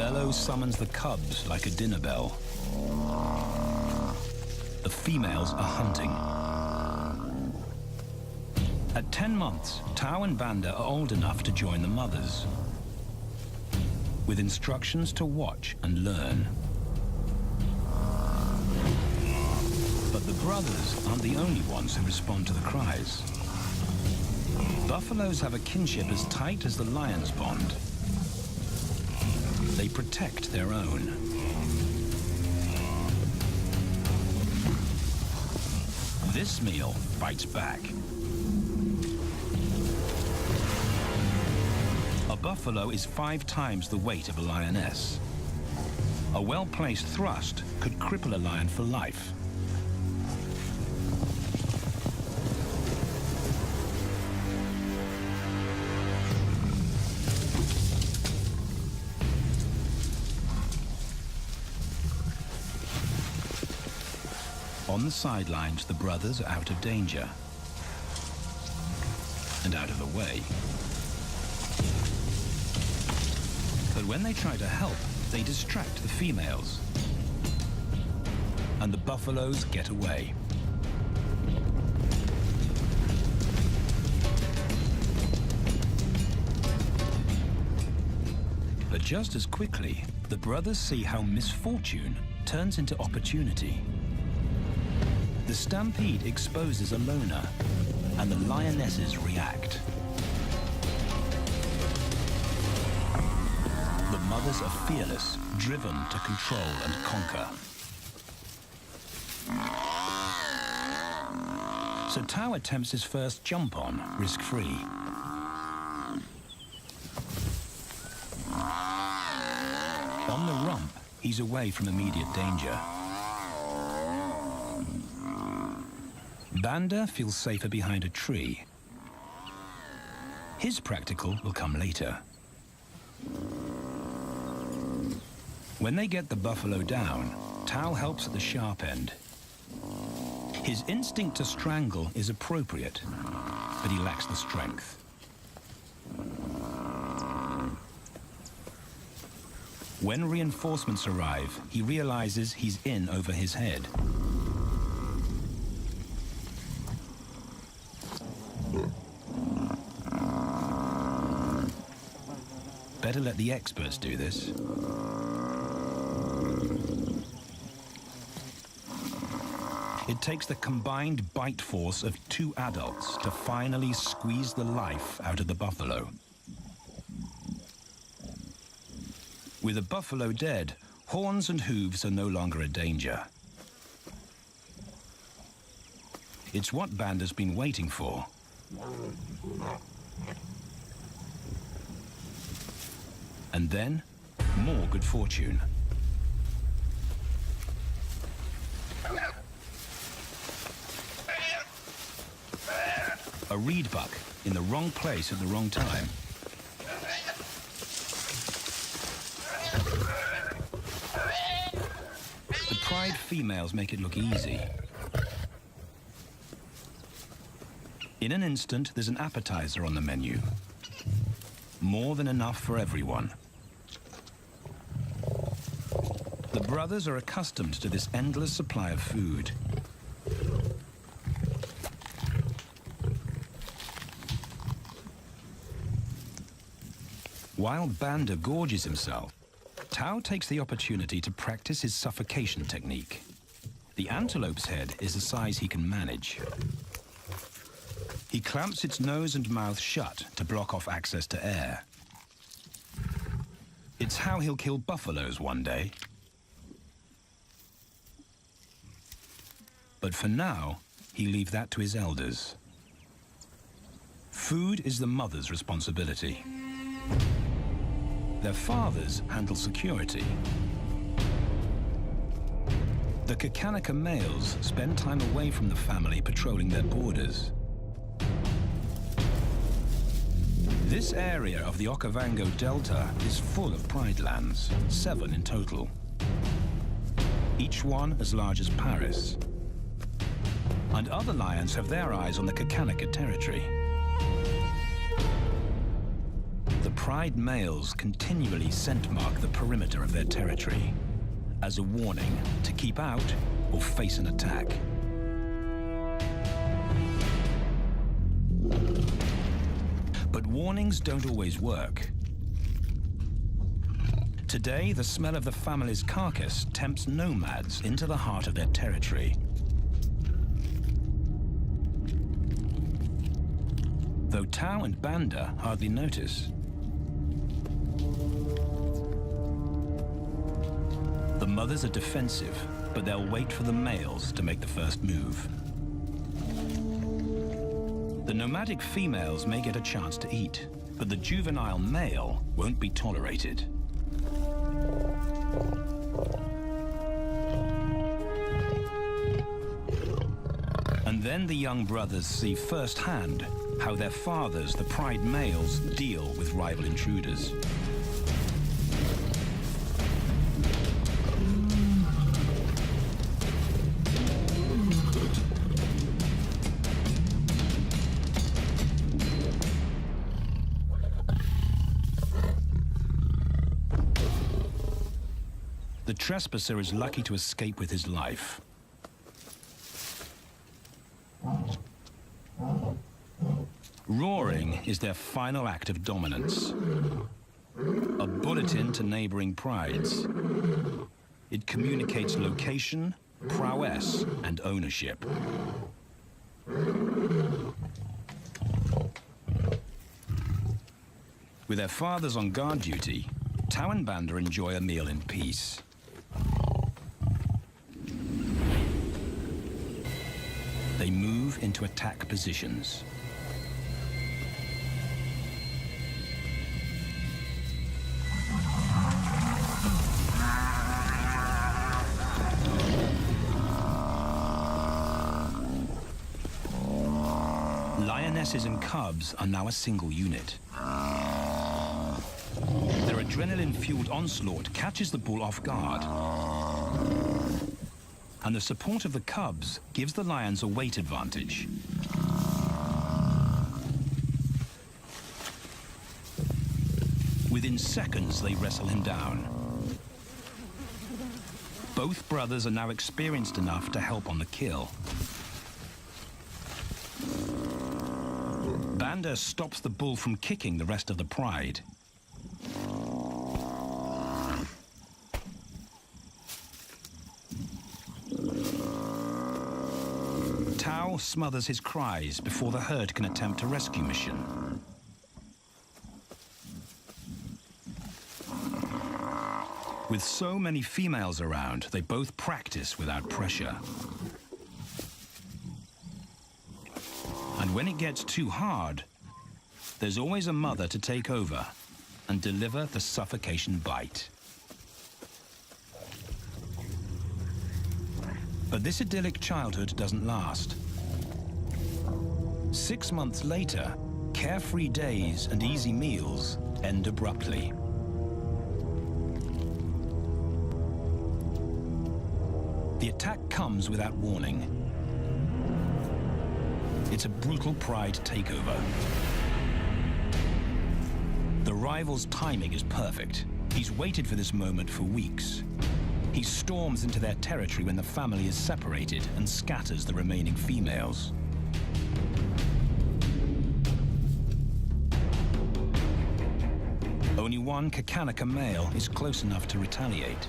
bellow summons the cubs like a dinner bell. The females are hunting. At 10 months, Tau and Banda are old enough to join the mothers, with instructions to watch and learn. But the brothers aren't the only ones who respond to the cries. Buffaloes have a kinship as tight as the lions bond. They protect their own. This meal fights back. A buffalo is 5 times the weight of a lioness. A well-placed thrust could cripple a lion for life. On the sidelines, the brothers are out of danger and out of the way. But when they try to help, they distract the females, and the buffaloes get away. But just as quickly, the brothers see how misfortune turns into opportunity. The stampede exposes a loner, and the lionesses react. The mothers are fearless, driven to control and conquer. So Tau attempts his first jump on, risk-free. On the rump, he's away from immediate danger. Banda feels safer behind a tree. His practical will come later. When they get the buffalo down, Tau helps at the sharp end. His instinct to strangle is appropriate, but he lacks the strength. When reinforcements arrive, he realizes he's in over his head. Better let the experts do this. It takes the combined bite force of 2 adults to finally squeeze the life out of the buffalo. With a buffalo dead, horns and hooves are no longer a danger. It's what Banda's been waiting for. And then, more good fortune. A reed buck in the wrong place at the wrong time. The pride females make it look easy. In an instant, there's an appetizer on the menu. More than enough for everyone. The brothers are accustomed to this endless supply of food. While Banda gorges himself, Tau takes the opportunity to practice his suffocation technique. The antelope's head is a size he can manage. He clamps its nose and mouth shut to block off access to air. It's how he'll kill buffaloes one day. But for now, he leaves that to his elders. Food is the mother's responsibility. Their fathers handle security. The Kakanika males spend time away from the family patrolling their borders. This area of the Okavango Delta is full of pride lands, 7 in total. Each one as large as Paris. And other lions have their eyes on the Kakanika territory. The pride males continually scent mark the perimeter of their territory as a warning to keep out or face an attack. But warnings don't always work. Today, the smell of the family's carcass tempts nomads into the heart of their territory. Though Tau and Banda hardly notice. The mothers are defensive, but they'll wait for the males to make the first move. The nomadic females may get a chance to eat, but the juvenile male won't be tolerated. And then the young brothers see firsthand how their fathers, the pride males, deal with rival intruders. The trespasser is lucky to escape with his life. Roaring is their final act of dominance. A bulletin to neighboring prides. It communicates location, prowess, and ownership. With their fathers on guard duty, Tau and Banda enjoy a meal in peace. They move into attack positions. Lionesses and cubs are now a single unit. Their adrenaline-fueled onslaught catches the bull off guard. And the support of the cubs gives the lions a weight advantage. Within seconds, they wrestle him down. Both brothers are now experienced enough to help on the kill. Banda stops the bull from kicking the rest of the pride. Tau smothers his cries before the herd can attempt a rescue mission. With so many females around, they both practice without pressure. And when it gets too hard, there's always a mother to take over and deliver the suffocation bite. But this idyllic childhood doesn't last. 6 months later, carefree days and easy meals end abruptly. The attack comes without warning. It's a brutal pride takeover. The rival's timing is perfect. He's waited for this moment for weeks. He storms into their territory when the family is separated and scatters the remaining females. Only one Kakanika male is close enough to retaliate.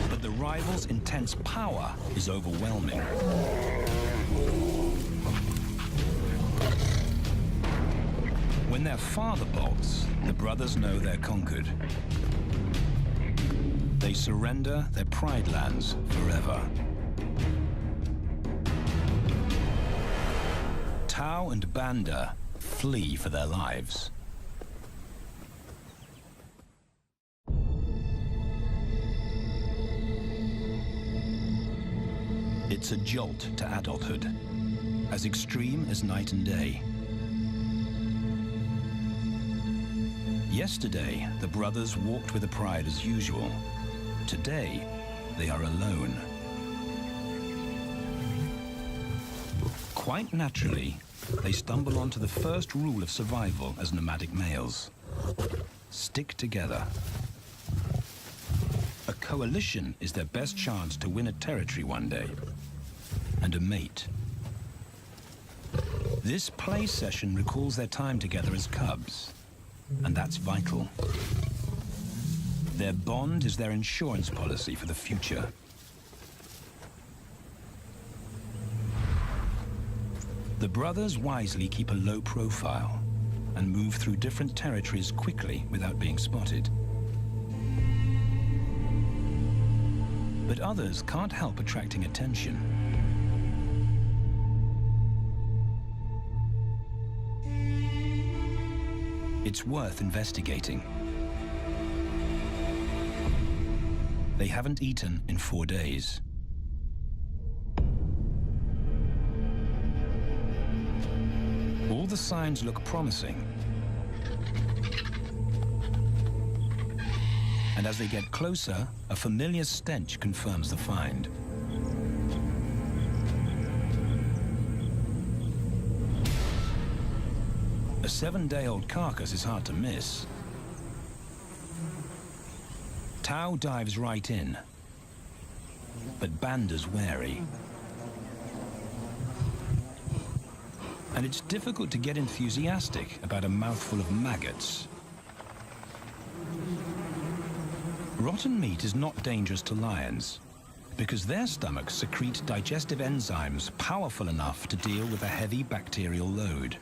But the rival's intense power is overwhelming. When their father bolts, the brothers know they're conquered. They surrender their pride lands forever. Tau and Banda flee for their lives. It's a jolt to adulthood, as extreme as night and day. Yesterday, the brothers walked with the pride as usual. Today, they are alone. Quite naturally, they stumble onto the first rule of survival as nomadic males. Stick together. A coalition is their best chance to win a territory one day, and a mate. This play session recalls their time together as cubs, and that's vital. Their bond is their insurance policy for the future. The brothers wisely keep a low profile and move through different territories quickly without being spotted. But others can't help attracting attention. It's worth investigating. They haven't eaten in 4 days. All the signs look promising. And as they get closer, a familiar stench confirms the find. A 7-day-old carcass is hard to miss. Tao dives right in, but Banda's wary. And it's difficult to get enthusiastic about a mouthful of maggots. Rotten meat is not dangerous to lions, because their stomachs secrete digestive enzymes powerful enough to deal with a heavy bacterial load.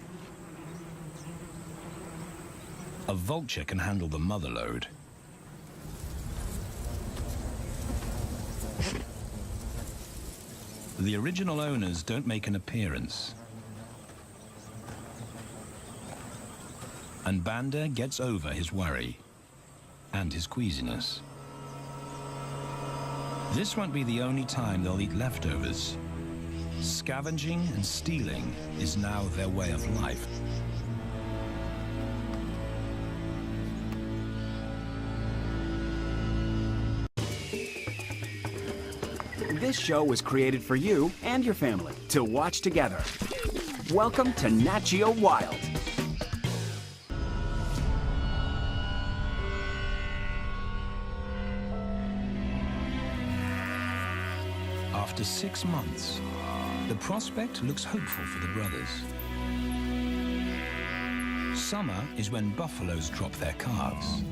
A vulture can handle the mother load. The original owners don't make an appearance. And Banda gets over his worry and his queasiness. This won't be the only time they'll eat leftovers. Scavenging and stealing is now their way of life. This show was created for you and your family to watch together. Welcome to Nat Geo Wild. After 6 months, the prospect looks hopeful for the brothers. Summer is when buffaloes drop their calves.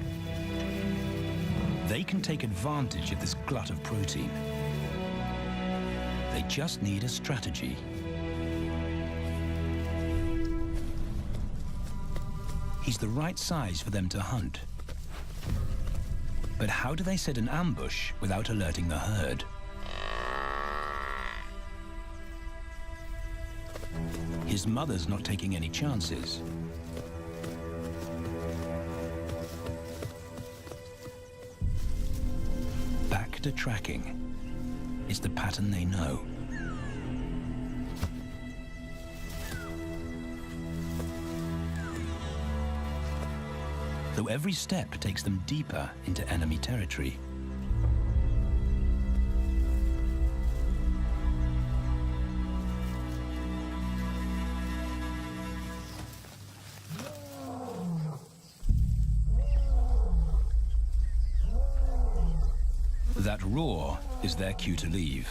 They can take advantage of this glut of protein. They just need a strategy. He's the right size for them to hunt. But how do they set an ambush without alerting the herd? His mother's not taking any chances. Back to tracking. It's the pattern they know. Though every step takes them deeper into enemy territory. That roar is their cue to leave.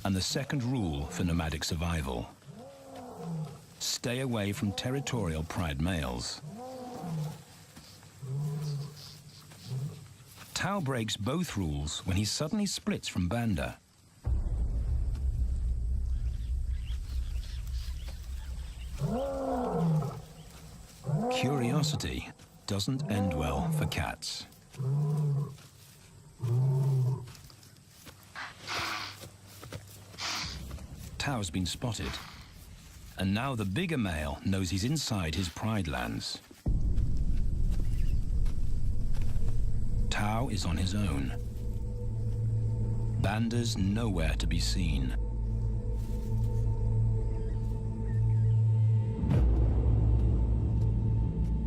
And the second rule for nomadic survival: stay away from territorial pride males. Tao breaks both rules when he suddenly splits from Banda. Curiosity doesn't end well for cats. Tao's been spotted, and now the bigger male knows he's inside his pride lands. Tao is on his own. Banda's nowhere to be seen.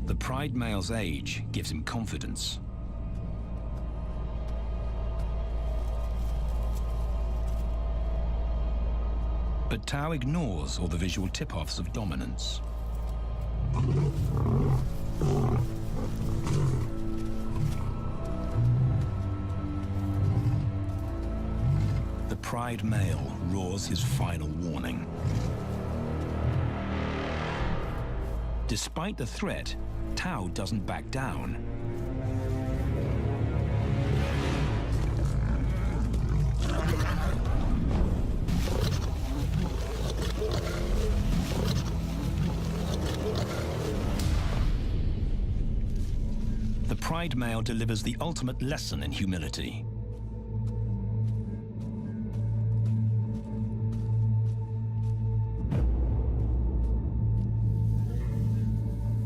The pride male's age gives him confidence. But Tao ignores all the visual tip-offs of dominance. The pride male roars his final warning. Despite the threat, Tao doesn't back down. The pride male delivers the ultimate lesson in humility.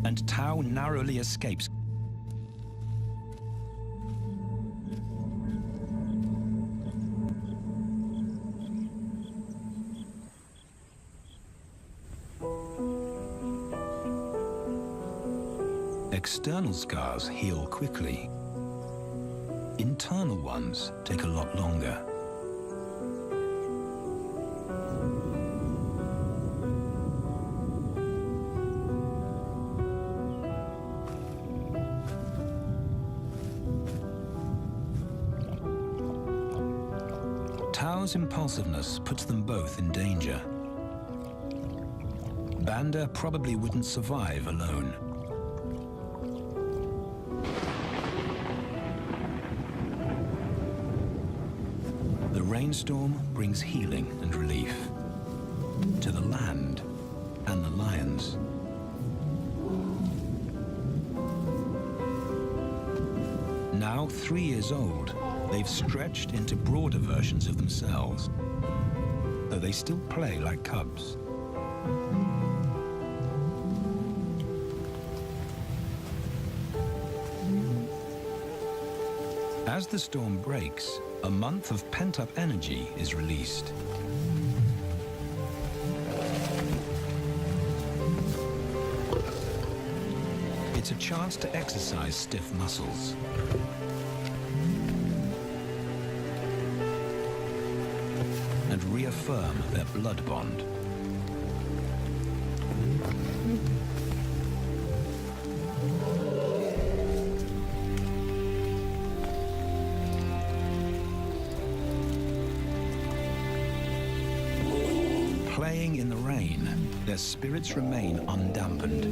And Tao narrowly escapes. External scars heal quickly. Internal ones take a lot longer. Tao's impulsiveness puts them both in danger. Banda probably wouldn't survive alone. The rainstorm brings healing and relief to the land and the lions. Now 3 years old, they've stretched into broader versions of themselves, though they still play like cubs. As the storm breaks, a month of pent-up energy is released. It's a chance to exercise stiff muscles. And reaffirm their blood bond. Playing in the rain, their spirits remain undampened.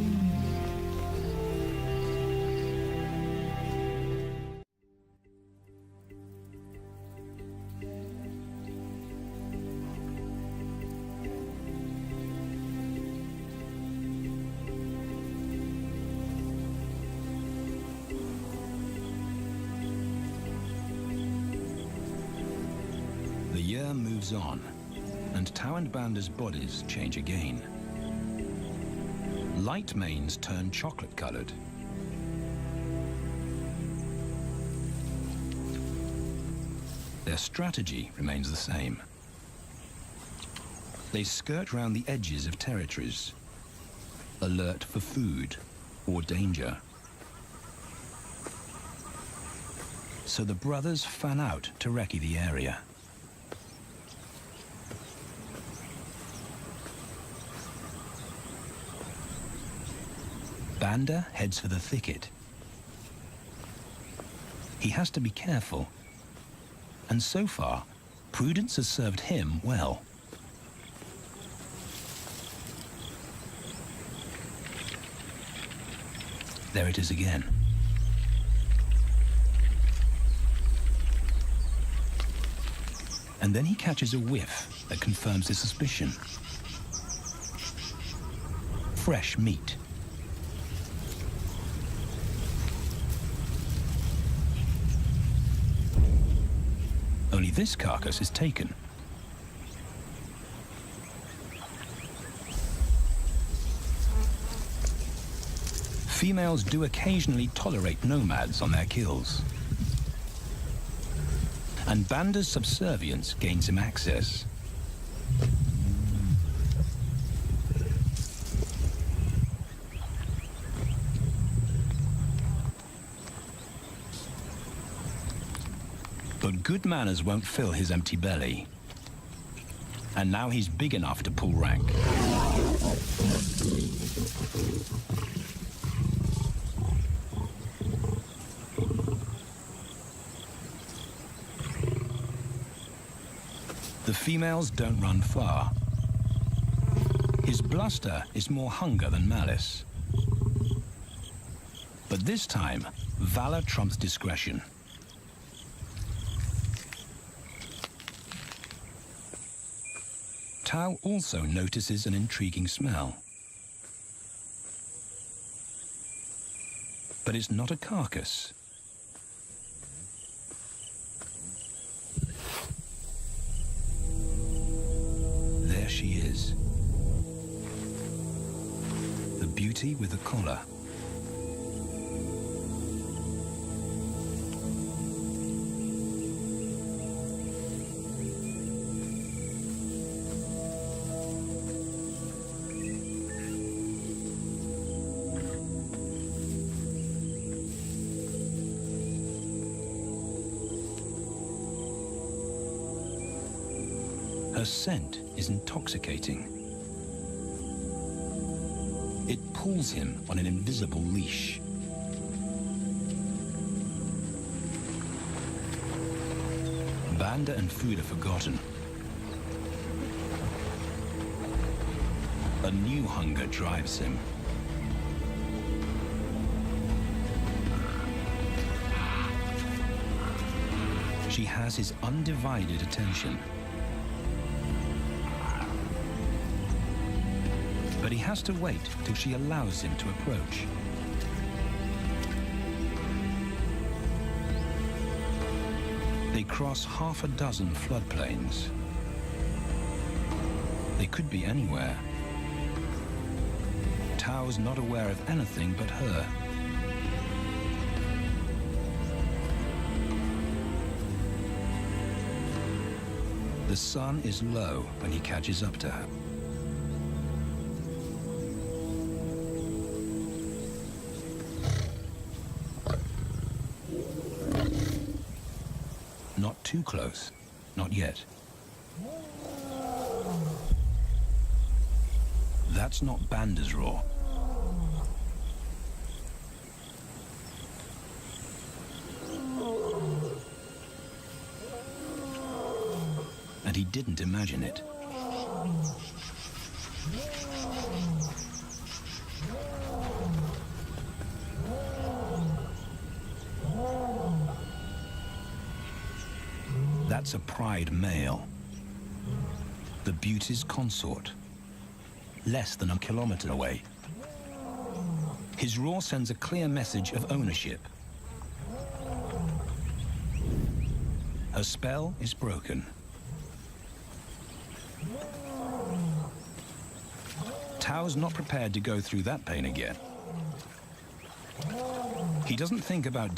The year moves on, and Tao and Banda's bodies change again. Light manes turn chocolate-colored. Their strategy remains the same. They skirt round the edges of territories, alert for food or danger. So the brothers fan out to recce the area. Banda heads for the thicket. He has to be careful, and so far, prudence has served him well. There it is again. And then he catches a whiff that confirms his suspicion. Fresh meat. Only this carcass is taken. Females do occasionally tolerate nomads on their kills. And Banda's subservience gains him access. But good manners won't fill his empty belly. And now he's big enough to pull rank. The females don't run far. His bluster is more hunger than malice. But this time, valor trumps discretion. Tao also notices an intriguing smell. But it's not a carcass. There she is. The beauty with the collar. Her scent is intoxicating. It pulls him on an invisible leash. Banda and food are forgotten. A new hunger drives him. She has his undivided attention. But he has to wait till she allows him to approach. They cross half a dozen floodplains. They could be anywhere. Tao's not aware of anything but her. The sun is low when he catches up to her. Not too close, not yet. That's not Banda's roar. And he didn't imagine it. That's a pride male. The beauty's consort. Less than a kilometer away. His roar sends a clear message of ownership. Her spell is broken. Tao's not prepared to go through that pain again. He doesn't think about